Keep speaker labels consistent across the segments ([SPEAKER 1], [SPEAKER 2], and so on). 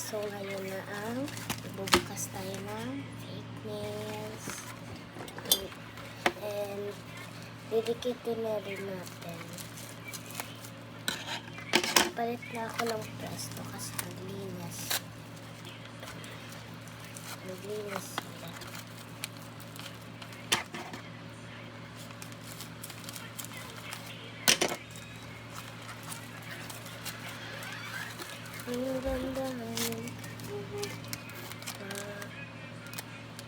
[SPEAKER 1] So, ngayon na ang ibubukas tayo ng fake nails. And didikitin na rin natin. Palit na ako ng Presto kasi naglinis. Naglinis sila. Ang ganda ngayon.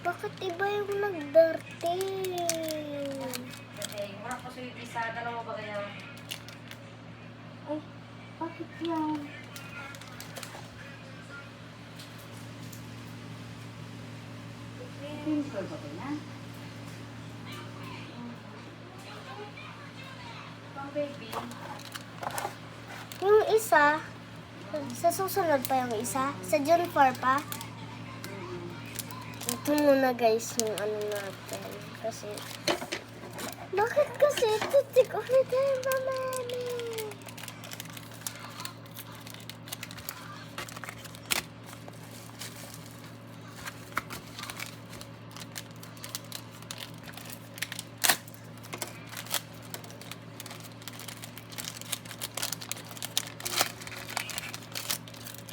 [SPEAKER 1] Bakit iba yung nagdarting?
[SPEAKER 2] Okay, wala ko sa isa, dalawa ba kaya?
[SPEAKER 1] Ay, bakit yan?
[SPEAKER 2] Pencil ba kaya? Pang baby.
[SPEAKER 1] Yung isa, sa susunod pa yung isa? Sa June 4 pa? Ito muna guys yung ano natin. Kasi, bakit kasi ito take off na tayo ba, mami?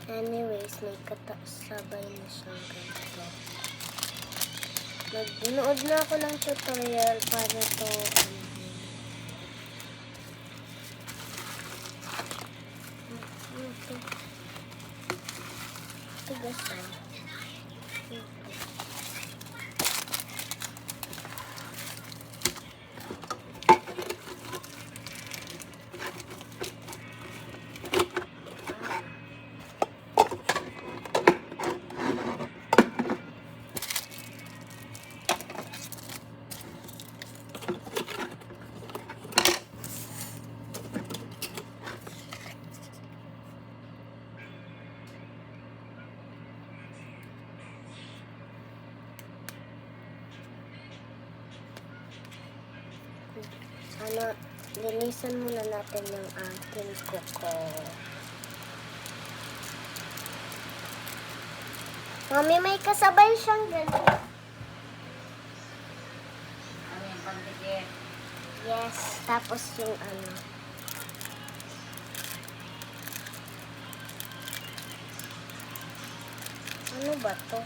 [SPEAKER 1] Anyways, may katasabay na siyang ganito. Nagnood na ako ng tutorial para to tigas na. Linisan muna natin yung ating kuko. Mami, may kasabay siyang ganito.
[SPEAKER 2] Ano yung pandikit?
[SPEAKER 1] Yes, tapos yung ano. Ano ba to?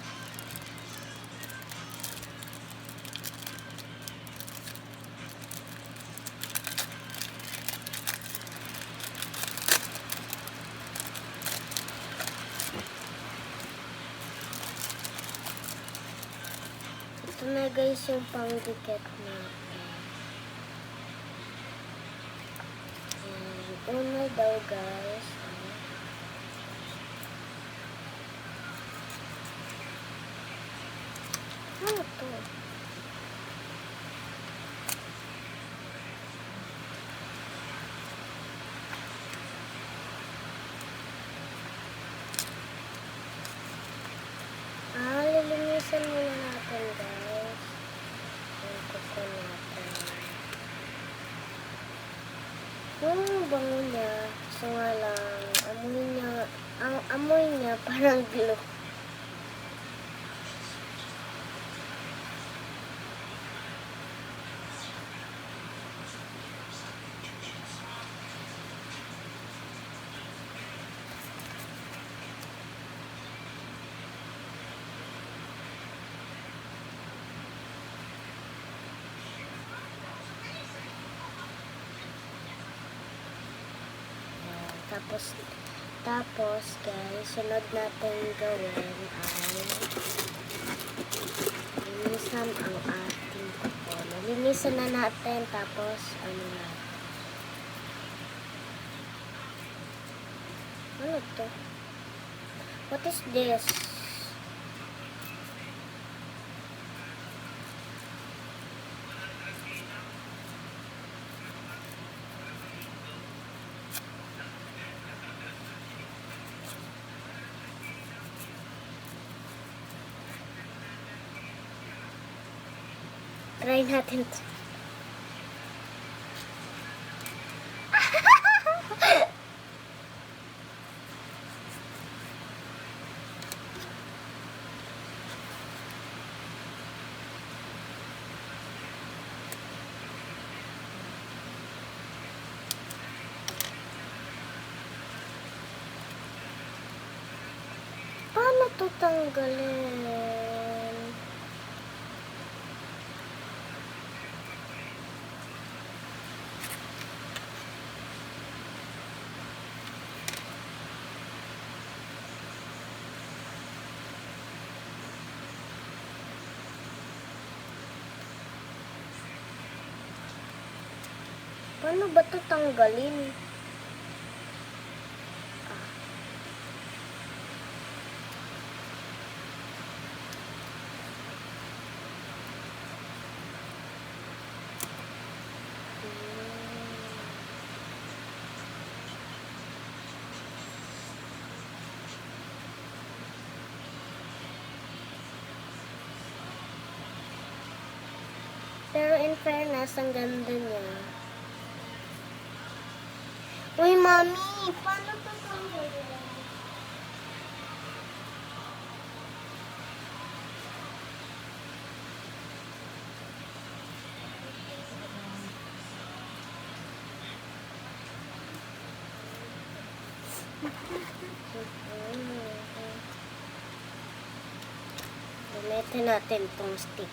[SPEAKER 1] Ito na guys yung pangdikit natin. And una daw guys. Ano to? Lilinisan muna natin guys. Yung kuko natin. Yung bango niya, so nga lang, amoy niya parang glue. Tapos guys, sunod natin gawin ay linisan ang ating kuko. Linisan na natin, tapos ano na. Ano to? What is this? Try natin to. to tanggalin? Paano ba to tanggalin? Pero in fairness, ang ganda niya. Uy, mami! Paano to tanggalin? Gamitin natin tong stick.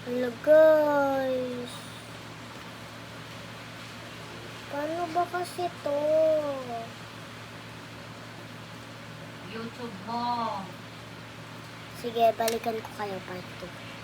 [SPEAKER 1] Hello guys. Paano ba kasi to?
[SPEAKER 2] YouTube mo.
[SPEAKER 1] Sige, balikan ko kayo part 2.